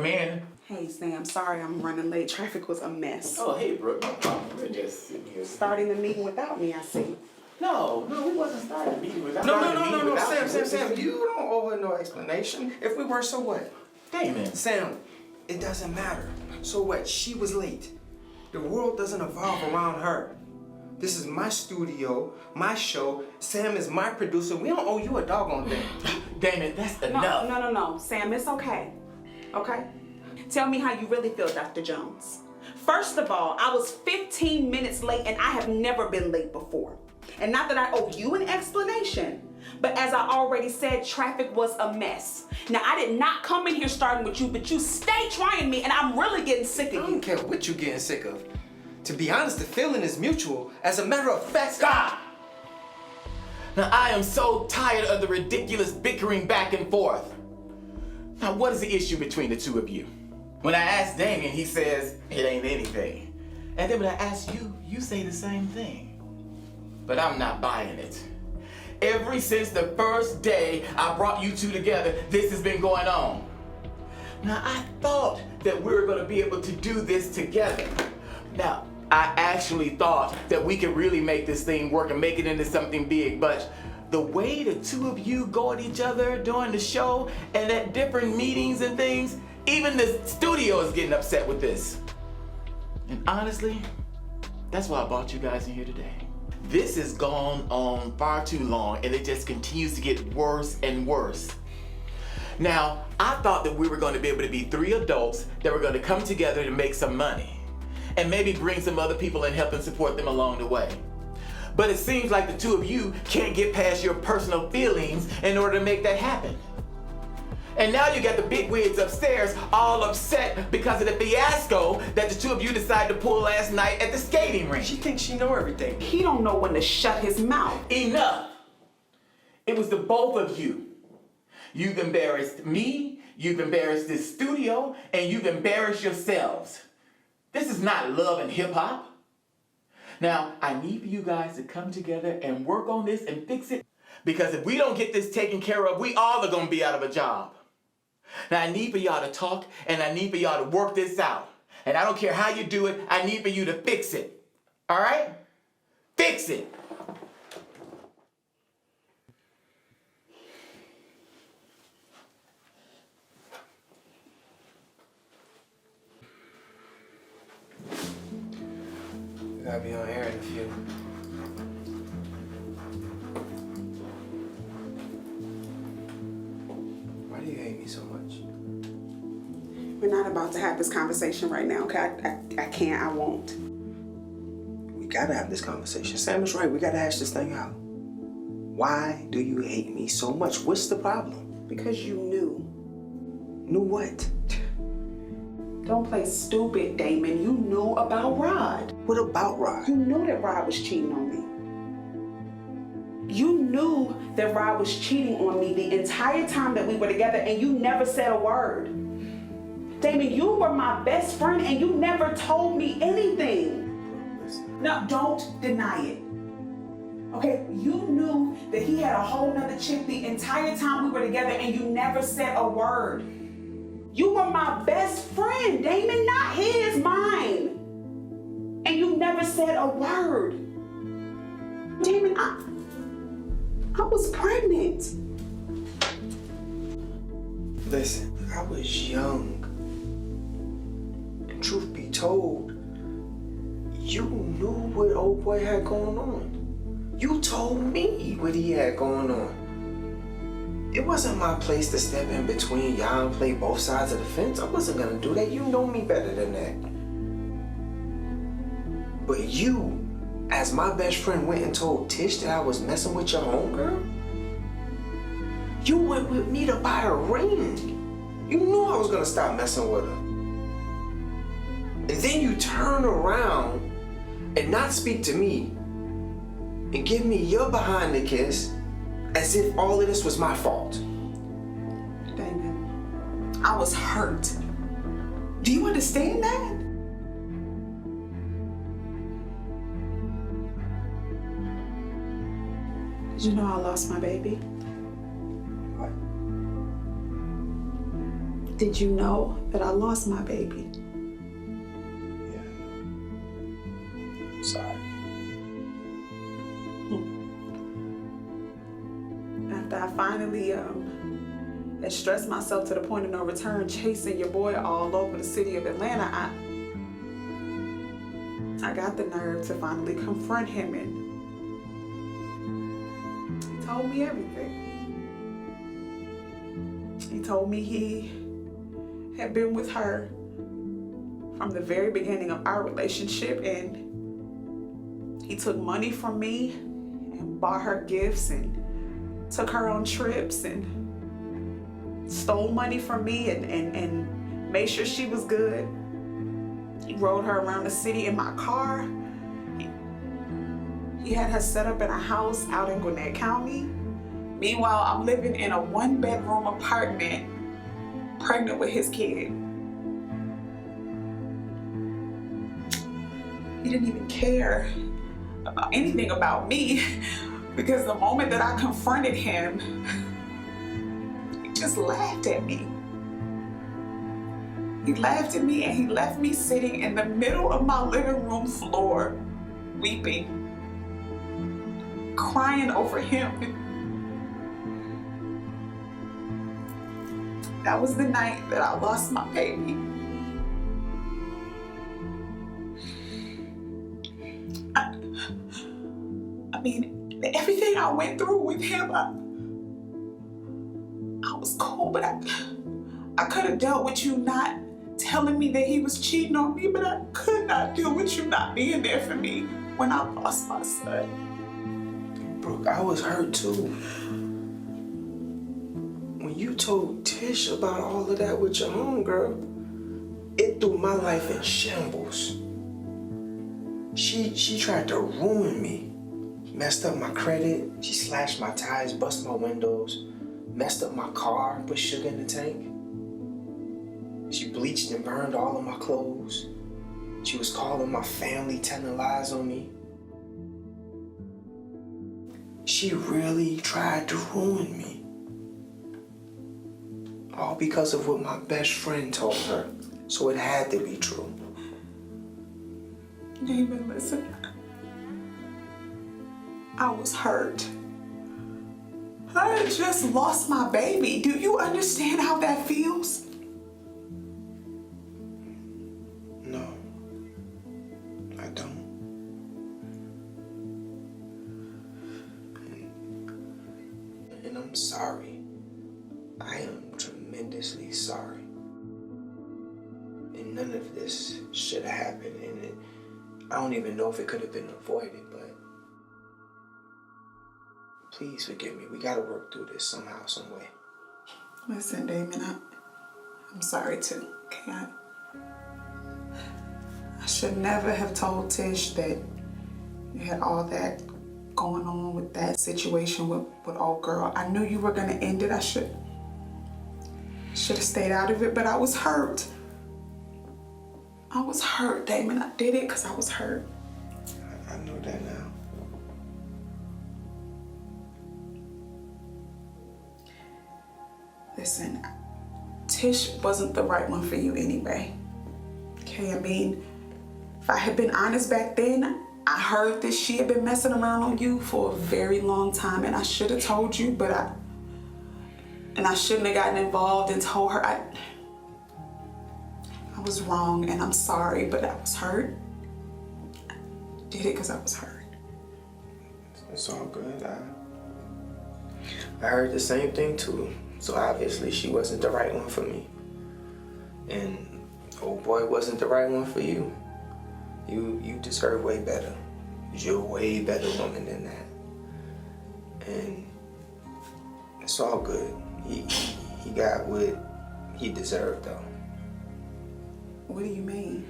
come in. Hey, Sam, sorry I'm running late. Traffic was a mess. Oh, hey, Brooke. No problem. We're just sitting here. Starting the meeting without me, I see. No, we wasn't starting the meeting without No, Sam, you don't owe her no explanation. If we were, so what? Damon. Sam, it doesn't matter. So what? She was late. The world doesn't evolve around her. This is my studio, my show. Sam is my producer. We don't owe you a doggone thing. Damon, that's enough. No. Sam, it's okay. Okay? Tell me how you really feel, Dr. Jones. First of all, I was 15 minutes late and I have never been late before. And not that I owe you an explanation, but as I already said, traffic was a mess. Now, I did not come in here starting with you, but you stay trying me and I'm really getting sick of you. I don't care what you're getting sick of. To be honest, the feeling is mutual. As a matter of fact, Stop! Now, I am so tired of the ridiculous bickering back and forth. Now, what is the issue between the two of you? When I ask Damien, he says it ain't anything. And then when I ask you, you say the same thing. But I'm not buying it. Ever since the first day I brought you two together, this has been going on. Now, I thought that we were going to be able to do this together. Now, I actually thought that we could really make this thing work and make it into something big, but the way the two of you go at each other during the show and at different meetings and things, even the studio is getting upset with this. And honestly, that's why I brought you guys in here today. This has gone on far too long and it just continues to get worse and worse. Now, I thought that we were going to be able to be three adults that were going to come together to make some money and maybe bring some other people and help and support them along the way. But it seems like the two of you can't get past your personal feelings in order to make that happen. And now you got the bigwigs upstairs all upset because of the fiasco that the two of you decided to pull last night at the skating rink. she thinks she know everything. He don't know when to shut his mouth. Enough! It was the both of you. You've embarrassed me, you've embarrassed this studio, and you've embarrassed yourselves. This is not love and hip hop. Now, I need for you guys to come together and work on this and fix it. Because if we don't get this taken care of, we all are going to be out of a job. Now, I need for y'all to talk and I need for y'all to work this out. And I don't care how you do it, I need for you to fix it. All right? Fix it. We gotta be on air in a few. Why do you hate me so much? We're not about to have this conversation right now, okay? I can't, I won't. We gotta have this conversation. Sam is right. We gotta hash this thing out. Why do you hate me so much? What's the problem? Because you knew. Knew what? Don't play stupid, Damon. You knew about Rod. What about Rod? You knew that Rod was cheating on me. You knew that Rod was cheating on me the entire time that we were together and you never said a word. Damon, you were my best friend and you never told me anything. No, don't deny it. Okay, you knew that he had a whole nother chick the entire time we were together and you never said a word. You were my best friend, Damon, not his, mine. And you never said a word. Damon, I was pregnant. Listen, I was young. And truth be told, you knew what old boy had going on. You told me what he had going on. It wasn't my place to step in between y'all and play both sides of the fence. I wasn't gonna do that. You know me better than that. But you, as my best friend, went and told Tish that I was messing with your homegirl? You went with me to buy a ring. You knew I was gonna stop messing with her. And then you turn around and not speak to me and give me your behind the kiss as if all of this was my fault. Damon, I was hurt. Do you understand that? Did you know I lost my baby? What? Did you know that I lost my baby? Yeah. Sorry. After I finally had stressed myself to the point of no return, chasing your boy all over the city of Atlanta, I got the nerve to finally confront him, and he told me everything. He told me he had been with her from the very beginning of our relationship, and he took money from me and bought her gifts and took her on trips and stole money from me and made sure she was good. He rode her around the city in my car. He had her set up in a house out in Gwinnett County. Meanwhile, I'm living in a 1-bedroom apartment, pregnant with his kid. He didn't even care about anything about me, because the moment that I confronted him, he just laughed at me. He laughed at me and he left me sitting in the middle of my living room floor, weeping, crying over him. That was the night that I lost my baby. I mean, everything I went through with him, I was cool, but I could have dealt with you not telling me that he was cheating on me, but I could not deal with you not being there for me when I lost my son. Brooke, I was hurt too. When you told Tish about all of that with your homegirl, it threw my life in shambles. She tried to ruin me. Messed up my credit, she slashed my tires, busted my windows, messed up my car, put sugar in the tank. She bleached and burned all of my clothes. She was calling my family, telling lies on me. She really tried to ruin me. All because of what my best friend told her. So it had to be true. Damon, listen. I was hurt. I had just lost my baby. Do you understand how that feels? No, I don't. And I'm sorry. I am tremendously sorry. And none of this should have happened. And I don't even know if it could have been avoided, but please forgive me. We gotta work through this somehow, some way. Listen, Damon, I'm sorry too, okay? I should never have told Tish that you had all that going on with that situation with old girl. I knew you were gonna end it. I should have stayed out of it, but I was hurt. I was hurt, Damon. I did it because I was hurt. I know that now. Listen, Tish wasn't the right one for you anyway. Okay, I mean, if I had been honest back then, I heard that she had been messing around on you for a very long time, and I should have told you, but I shouldn't have gotten involved and told her. I was wrong, and I'm sorry, but I was hurt. I did it because I was hurt. It's all good. I heard the same thing too. So obviously she wasn't the right one for me. And old boy wasn't the right one for you. You deserve way better. You're a way better woman than that. And it's all good. He got what he deserved though. What do you mean?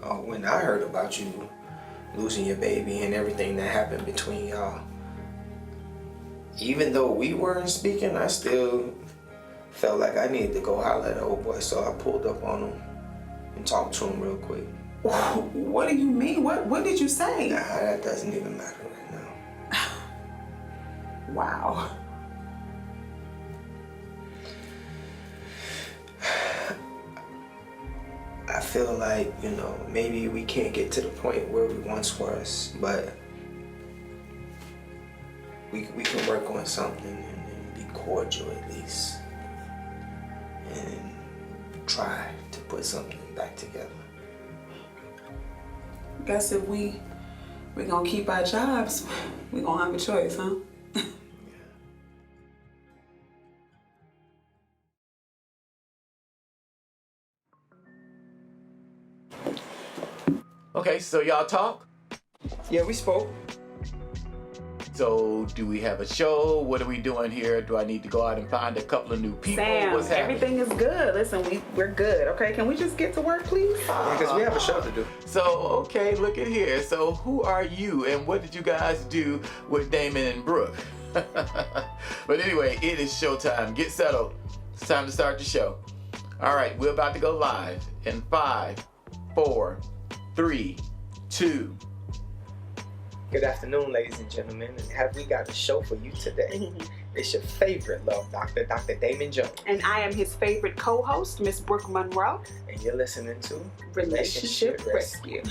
Oh, when I heard about you losing your baby and everything that happened between y'all, even though we weren't speaking, I still felt like I needed to go holler at the old boy, so I pulled up on him and talked to him real quick. What do you mean? What did you say? Nah, that doesn't even matter right now. Wow. feel like, you know, maybe we can't get to the point where we once was, but we can work on something and be cordial at least. And try to put something back together. Guess if we're gonna keep our jobs, we gonna have a choice, huh? Okay, so y'all talk? Yeah, we spoke. So do we have a show? What are we doing here? Do I need to go out and find a couple of new people? Sam, What's happening? everything is good. Listen, we're good, okay? Can we just get to work, please? Yeah, because we have a show to do. So, okay, look at here. So who are you and what did you guys do with Damon and Brooke? But anyway, it is showtime. Get settled. It's time to start the show. All right, we're about to go live in 5, 4, 3, 2. Good afternoon, ladies and gentlemen, and have we got a show for you today? It's your favorite Love Doctor, Dr. Damon Jones. And I am his favorite co-host, Miss Brooke Monroe. And you're listening to Relationship Rescue.